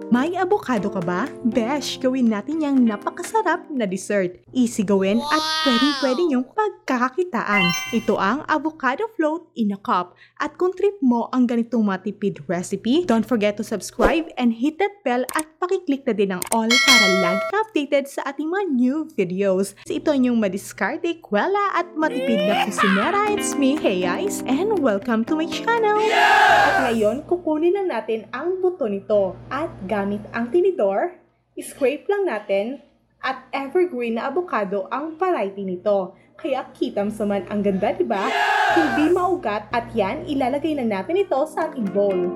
May avocado ka ba? Besh, gawin natin yung napakasarap na dessert. Easy gawin at pwedeng-pwede niyong pagkakakitaan. Ito ang avocado float in a cup. At kung trip mo ang ganitong matipid recipe, don't forget to subscribe and hit that bell at pakiclick na din ang all para lagi updated sa ating mga new videos. Ito yung madiskarte, kwela at matipid na kusinera. It's me, hey guys, and welcome to my channel! At ngayon, kukunin lang natin ang buto nito at gamit ang tinidor, scrape lang natin at evergreen na avocado ang variety nito. Kaya kitams naman ang ganda, diba? Hindi maugat at yan, ilalagay lang natin ito sa ating bowl.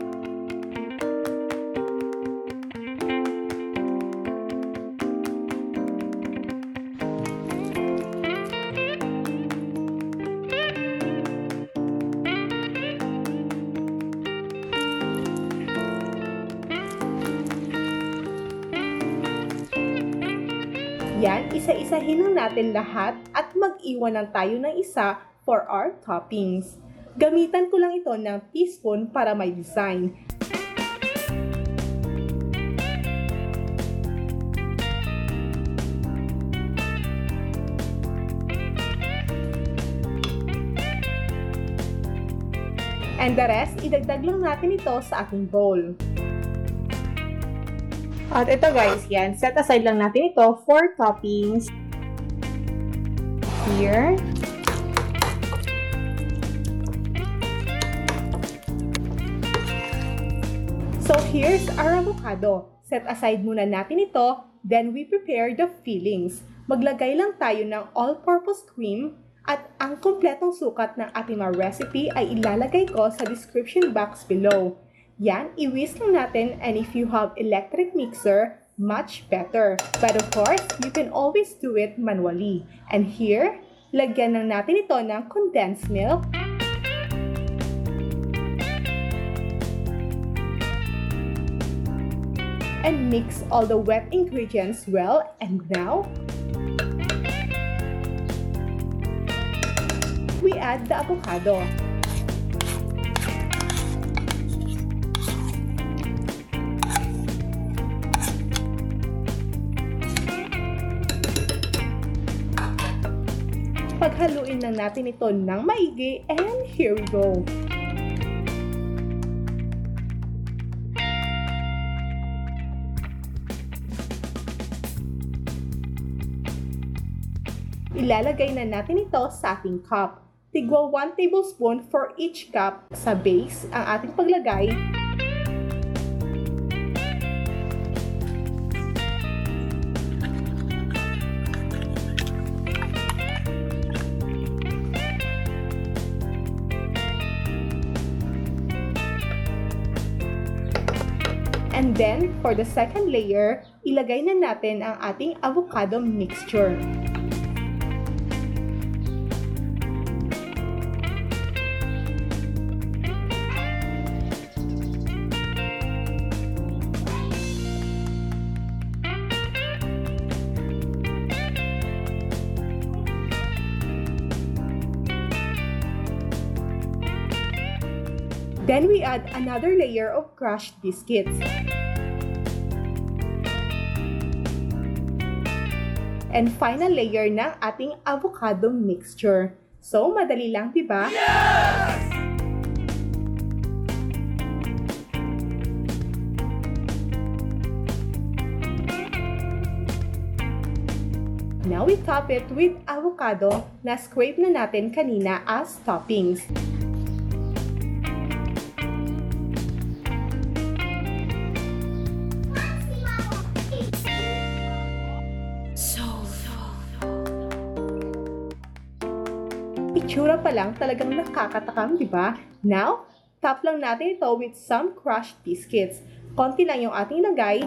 Yan, isa-isahin lang natin lahat at mag-iwan lang tayo ng isa for our toppings. Gamitan ko lang ito ng teaspoon para may design. And the rest, idagdag lang natin ito sa ating bowl. At ito guys, yan. Set aside lang natin ito for toppings. Here. So here's our avocado. Set aside muna natin ito. Then we prepare the fillings. Maglagay lang tayo ng all-purpose cream. At ang kompletong sukat ng ating mga recipe ay ilalagay ko sa description box below. Yan, i-whisk lang natin, and if you have electric mixer, much better. But of course, you can always do it manually. And here, lagyan lang natin ito ng condensed milk. And mix all the wet ingredients well. And now, we add the avocado. Paghaluin lang natin ito ng maigi, and here we go. Ilalagay na natin ito sa ating cup. Tigwa 1 tablespoon for each cup sa base ang ating paglagay. And then, for the second layer, ilagay na natin ang ating avocado mixture. Then we add another layer of crushed biscuits. And final layer ng ating avocado mixture. So, madali lang, diba? Yes! Now we top it with avocado na scrape na natin kanina as toppings. Itsura pa lang talagang nakakatakam, di ba? Now, top lang natin ito with some crushed biscuits. Konti lang yung ating lagay.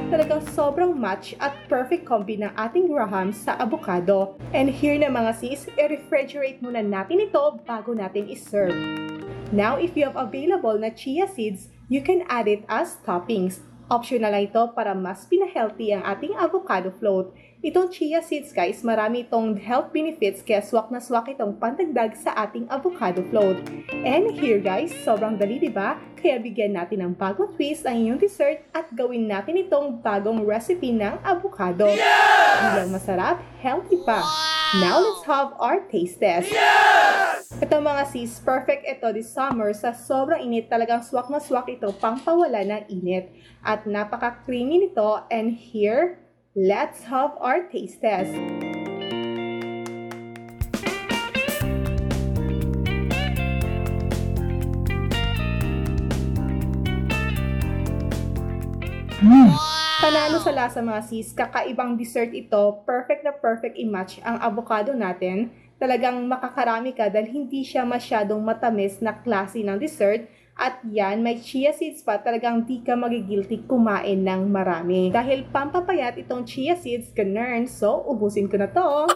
Talagang sobrang match at perfect combi ng ating graham sa avocado. And here na mga sis, i-refrigerate muna natin ito bago natin i-serve. Now, if you have available na chia seeds, you can add it as toppings. Optional na ito para mas pina-healthy ang ating avocado float. Itong chia seeds guys, marami itong health benefits kaya swak na swak itong pandagdag sa ating avocado float. And here guys, sobrang dali diba? Kaya bigyan natin ng bagong twist ang inyong dessert at gawin natin itong bagong recipe ng avocado. Hindi lang masarap, healthy pa. Now let's have our taste test. Ito mga sis, perfect ito this summer sa sobrang init, talagang swak na swak ito pang pawala ng init. At napaka-creamy nito and here, let's have our taste test. Panalo sa lasa mga sis, kakaibang dessert ito, perfect na perfect i-match ang avocado natin. Talagang makakarami ka dahil hindi siya masyadong matamis na klase ng dessert. At yan, may chia seeds pa, talagang di ka magigilty kumain ng marami. Dahil pampapayat itong chia seeds, ganun. So, ubusin ko na to.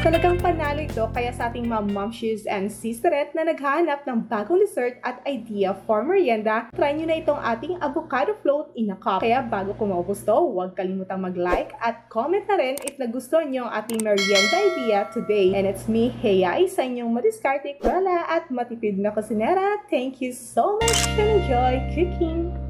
Talagang panalo ito kaya sa ating mga momshies and sisterette na naghahanap ng bagong dessert at idea for merienda, try nyo na itong ating avocado float in a cup. Kaya bago ko maubos to, huwag kalimutang mag-like at comment na rin if nagustuhan nyo ang ating merienda idea today. And it's me, Heya, isa inyong madiskarte, krala at matipid na kusinera. Thank you so much and enjoy cooking!